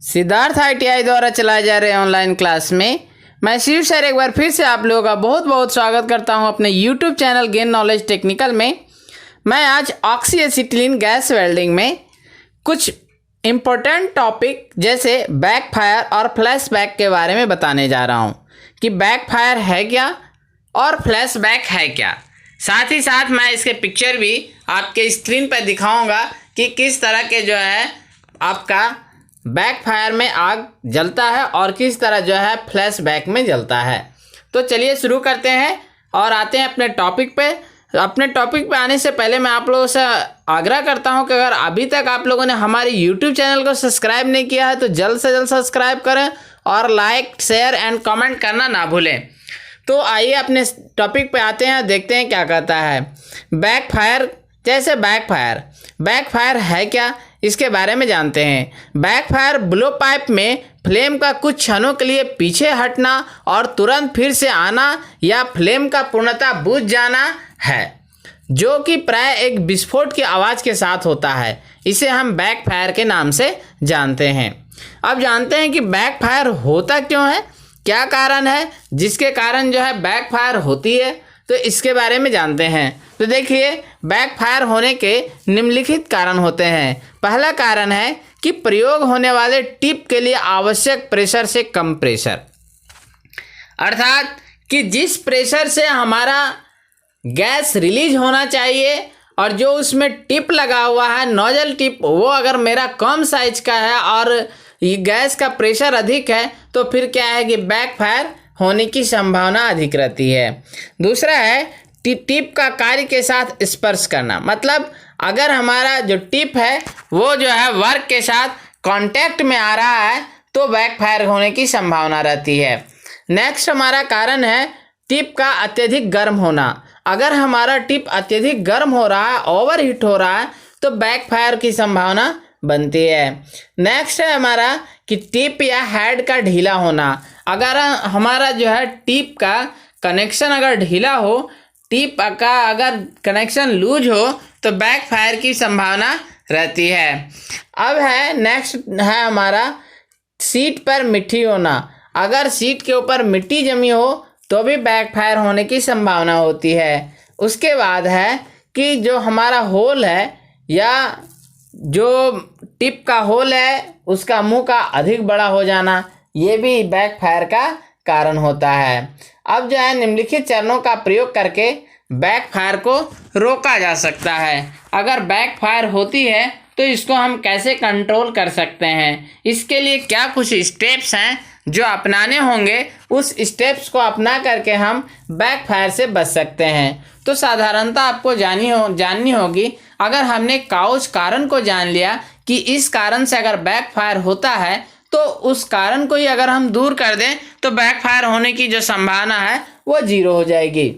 Siddharth ITI द्वारा चलाए जा रहे ऑनलाइन क्लास में मैं शिव सर एक बार फिर से आप लोगों का बहुत बहुत स्वागत करता हूं अपने YouTube channel gain knowledge technical में। मैं आज ऑक्सी एसिटिलीन गैस वेल्डिंग में कुछ इम्पोर्टेंट टॉपिक जैसे बैकफायर और फ्लैशबैक के बारे में बताने जा रहा हूं कि बैकफायर है क्या और फ्लैशबैक है क्या। साथ ही साथ मैं इसके पिक्चर भी आपके स्क्रीन पर दिखाऊंगा कि किस तरह के जो है आपका बैकफायर में आग जलता है और किस तरह जो है फ्लैशबैक में जलता है। तो चलिए शुरू करते हैं और आते हैं अपने टॉपिक पे। अपने टॉपिक पे आने से पहले मैं आप लोगों से आग्रह करता हूं कि अगर अभी तक आप लोगों ने हमारे YouTube चैनल को सब्सक्राइब नहीं किया है तो जल्द से जल्द सब्सक्राइब करें और लाइक शेयर एंड कमेंट करना ना भूलें। तो आइए अपने टॉपिक पे आते हैं, देखते हैं क्या कहता है बैकफायर। जैसे बैकफायर है क्या, इसके बारे में जानते हैं। बैकफायर ब्लो पाइप में फ्लेम का कुछ क्षणों के लिए पीछे हटना और तुरंत फिर से आना या फ्लेम का पूर्णतः बुझ जाना है, जो कि प्राय एक विस्फोट की आवाज़ के साथ होता है। इसे हम बैकफायर के नाम से जानते हैं। अब जानते हैं कि बैकफायर होता क्यों है, क्या कारण है जिसके कारण जो है बैकफायर होती है, तो इसके बारे में जानते हैं। तो देखिए, बैकफायर होने के निम्नलिखित कारण होते हैं। पहला कारण है कि प्रयोग होने वाले टिप के लिए आवश्यक प्रेशर से कम प्रेशर, अर्थात कि जिस प्रेशर से हमारा गैस रिलीज होना चाहिए और जो उसमें टिप लगा हुआ है, नोजल टिप, वो अगर मेरा कम साइज का है और ये गैस का प्रेशर अधिक है तो फिर क्या है कि बैकफायर होने की संभावना अधिक रहती है। दूसरा है टिप का कार्य के साथ स्पर्श करना, मतलब अगर हमारा जो टिप है वो जो है वर्क के साथ कांटेक्ट में आ रहा है तो बैकफायर होने की संभावना रहती है। नेक्स्ट हमारा कारण है टिप का अत्यधिक गर्म होना। अगर हमारा टिप अत्यधिक गर्म हो रहा है, ओवर हीट हो रहा है, तो बैकफायर की संभावना बनती है। नेक्स्ट है हमारा कि टिप या हेड का ढीला होना। अगर हमारा जो है टिप का कनेक्शन अगर ढीला हो, टिप का अगर कनेक्शन लूज हो, तो बैकफायर की संभावना रहती है। अब है नेक्स्ट है हमारा सीट पर मिट्टी होना। अगर सीट के ऊपर मिट्टी जमी हो तो भी बैकफायर होने की संभावना होती है। उसके बाद है कि जो हमारा होल है या जो टिप का होल है उसका मुंह का अधिक बड़ा हो जाना, ये भी बैकफायर का कारण होता है। अब जो है निम्नलिखित चरणों का प्रयोग करके बैकफायर को रोका जा सकता है। अगर बैकफायर होती है तो इसको हम कैसे कंट्रोल कर सकते हैं, इसके लिए क्या कुछ स्टेप्स हैं जो अपनाने होंगे, उस स्टेप्स को अपना करके हम बैकफायर से बच सकते हैं। तो साधारणतः आपको जाननी होगी, अगर हमने काउच कारण को जान लिया कि इस कारण से अगर बैकफायर होता है तो उस कारण को ही अगर हम दूर कर दें तो बैकफायर होने की जो संभावना है वो 0 हो जाएगी।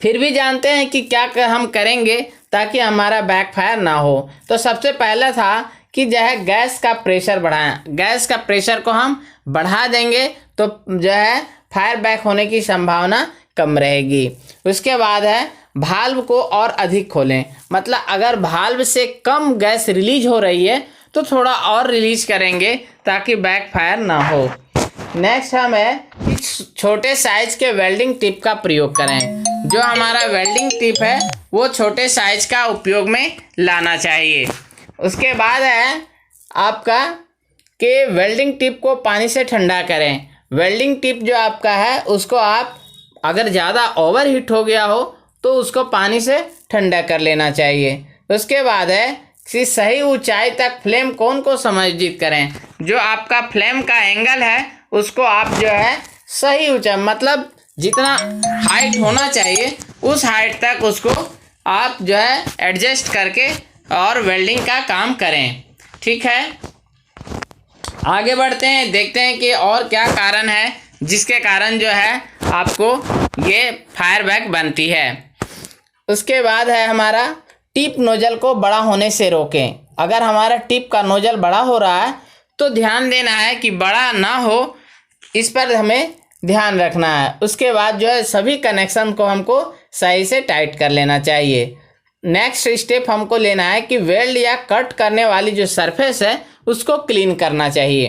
फिर भी जानते हैं कि क्या हम करेंगे ताकि हमारा बैकफायर ना हो। तो सबसे पहला था कि जो है गैस का प्रेशर बढ़ाएं। गैस का प्रेशर को हम बढ़ा देंगे तो जो है फायर बैक होने की संभावना कम रहेगी। उसके बाद है भाल्व को और अधिक खोलें, मतलब अगर भाल्व से कम गैस रिलीज हो रही है तो थोड़ा और रिलीज करेंगे ताकि बैकफायर ना हो। नेक्स्ट हम है कि छोटे साइज के वेल्डिंग टिप का प्रयोग करें। जो हमारा वेल्डिंग टिप है वो छोटे साइज का उपयोग में लाना चाहिए। उसके बाद है आपका कि वेल्डिंग टिप को पानी से ठंडा करें। वेल्डिंग टिप जो आपका है उसको आप अगर ज़्यादा ओवर हीट हो गया हो तो उसको पानी से ठंडा कर लेना चाहिए। उसके बाद है कि सही ऊंचाई तक फ्लेम कोन को समायोजित करें। जो आपका फ्लेम का एंगल है उसको आप जो है सही ऊंचाई, मतलब जितना हाइट होना चाहिए उस हाइट तक उसको आप जो है एडजस्ट करके और वेल्डिंग का काम करें। ठीक है, आगे बढ़ते हैं, देखते हैं कि और क्या कारण है जिसके कारण जो है आपको ये फायर बैक बनती है। उसके बाद है हमारा टिप नोजल को बड़ा होने से रोकें। अगर हमारा टिप का नोजल बड़ा हो रहा है तो ध्यान देना है कि बड़ा ना हो, इस पर हमें ध्यान रखना है। उसके बाद जो है सभी कनेक्शन को हमको सही से टाइट कर लेना चाहिए। नेक्स्ट स्टेप हमको लेना है कि वेल्ड या कट करने वाली जो सरफेस है उसको क्लीन करना चाहिए।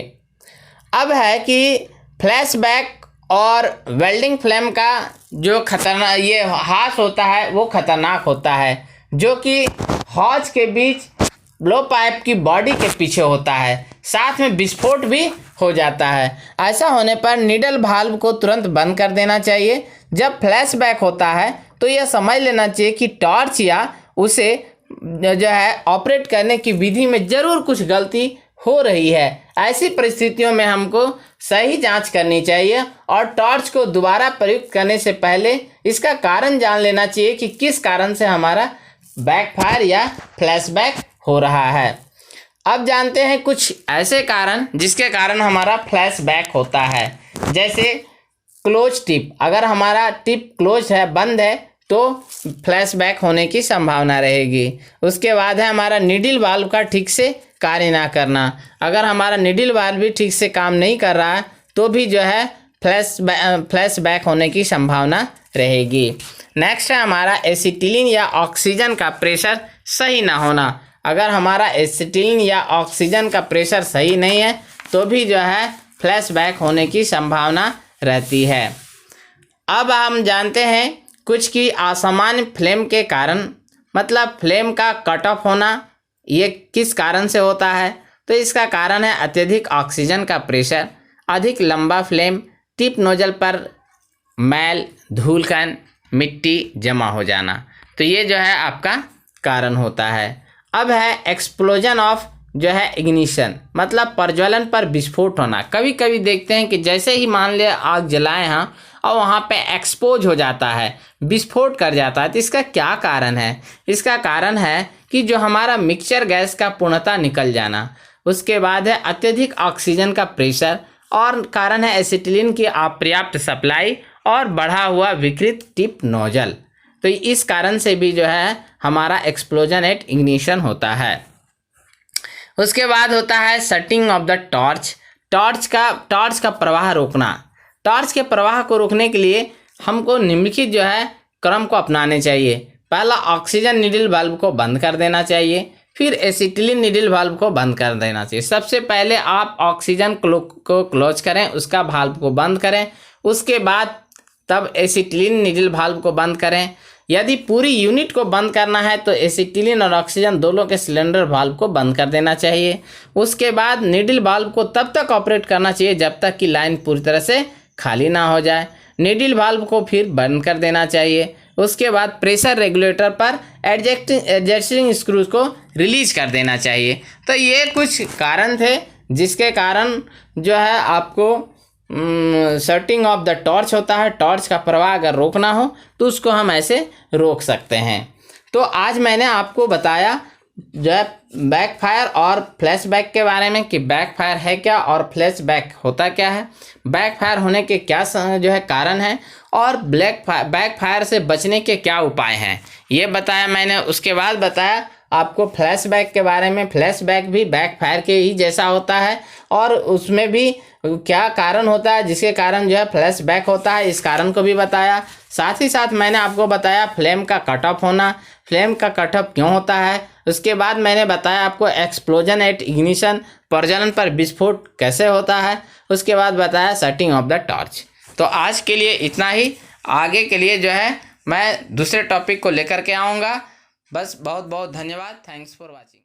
अब है कि फ्लैशबैक और वेल्डिंग फ्लेम का जो खतरनाक ये हाश होता है वो खतरनाक होता है, जो कि हौज के बीच ब्लो पाइप की बॉडी के पीछे होता है, साथ में विस्फोट भी हो जाता है। ऐसा होने पर नीडल वाल्व को तुरंत बंद कर देना चाहिए। जब फ्लैशबैक होता है तो यह समझ लेना चाहिए कि टॉर्च या उसे जो है ऑपरेट करने की विधि में ज़रूर कुछ गलती हो रही है। ऐसी परिस्थितियों में हमको सही जांच करनी चाहिए और टॉर्च को दोबारा प्रयुक्त करने से पहले इसका कारण जान लेना चाहिए कि किस कारण से हमारा बैकफायर या फ्लैशबैक हो रहा है। अब जानते हैं कुछ ऐसे कारण जिसके कारण हमारा फ्लैशबैक होता है। जैसे क्लोज टिप, अगर हमारा टिप क्लोज है, बंद है, तो फ्लैशबैक होने की संभावना रहेगी। उसके बाद है हमारा नीडल वाल्व का ठीक से कार्य ना करना। अगर हमारा नीडल वाल्व भी ठीक से काम नहीं कर रहा है तो भी जो है फ्लैशबैक होने की संभावना रहेगी। नेक्स्ट है हमारा एसिटिलीन या ऑक्सीजन का प्रेशर सही ना होना। अगर हमारा एसिटिलीन या ऑक्सीजन का प्रेशर सही नहीं है तो भी जो है फ्लैशबैक होने की संभावना रहती है। अब हम जानते हैं कुछ की असामान्य फ्लेम के कारण, मतलब फ्लेम का कट ऑफ होना, ये किस कारण से होता है। तो इसका कारण है अत्यधिक ऑक्सीजन का प्रेशर, अधिक लंबा फ्लेम, टिप नोजल पर मैल, धूलकण, मिट्टी जमा हो जाना। तो ये जो है आपका कारण होता है। अब है एक्सप्लोजन ऑफ जो है इग्निशन, मतलब प्रज्वलन पर विस्फोट होना। कभी कभी देखते हैं कि जैसे ही मान लिया आग जलाए हाँ और वहाँ पे एक्सपोज हो जाता है, विस्फोट कर जाता है। तो इसका क्या कारण है? इसका कारण है कि जो हमारा मिक्सचर गैस का पूर्णतः निकल जाना, उसके बाद है अत्यधिक ऑक्सीजन का प्रेशर, और कारण है एसिटिलीन की अपर्याप्त सप्लाई और बढ़ा हुआ विकृत टिप नोजल। तो इस कारण से भी जो है हमारा एक्सप्लोजन एट इग्निशन होता है। उसके बाद होता है shutting off the torch. Torch का प्रवाह रोकना। टॉर्च के प्रवाह को रोकने के लिए हमको निम्नलिखित जो है क्रम को अपनाने चाहिए। पहला, ऑक्सीजन नीडल वाल्व को बंद कर देना चाहिए, फिर एसिटिलीन नीडल वाल्व को बंद कर देना चाहिए। सबसे पहले आप ऑक्सीजन को क्लोज करें, उसका वाल्व को बंद करें, उसके बाद तब एसिटिलीन नीडल वाल्व को बंद करें। यदि पूरी यूनिट को बंद करना है तो एसिटिलीन और ऑक्सीजन दोनों के सिलेंडर वाल्व को बंद कर देना चाहिए। उसके बाद नीडल वाल्व को तब तक ऑपरेट करना चाहिए जब तक कि लाइन पूरी तरह से खाली ना हो जाए। नीडल वाल्व को फिर बंद कर देना चाहिए। उसके बाद प्रेशर रेगुलेटर पर एडजस्टिंग स्क्रूज को रिलीज कर देना चाहिए। तो ये कुछ कारण थे जिसके कारण जो है आपको शटिंग ऑफ द टॉर्च होता है। टॉर्च का प्रवाह अगर रोकना हो तो उसको हम ऐसे रोक सकते हैं। तो आज मैंने आपको बताया जो है बैकफायर और फ्लैशबैक के बारे में कि बैकफायर है क्या और फ्लैशबैक होता क्या है, बैकफायर होने के क्या जो है कारण है, और बैकफायर से बचने के क्या उपाय हैं, ये बताया मैंने। उसके बाद बताया आपको फ्लैशबैक के बारे में। फ्लैशबैक भी बैकफायर के ही जैसा होता है और उसमें भी क्या कारण होता है जिसके कारण जो है फ्लैशबैक होता है, इस कारण को भी बताया। साथ ही साथ मैंने आपको बताया फ्लेम का कट ऑफ होना, फ्लेम का कट ऑफ क्यों होता है। उसके बाद मैंने बताया आपको एक्सप्लोजन एट इग्निशन, प्रज्वलन पर विस्फोट कैसे होता है। उसके बाद बताया शटिंग ऑफ द टॉर्च। तो आज के लिए इतना ही। आगे के लिए जो है मैं दूसरे टॉपिक को लेकर के आऊँगा। बस बहुत बहुत धन्यवाद। Thanks for watching.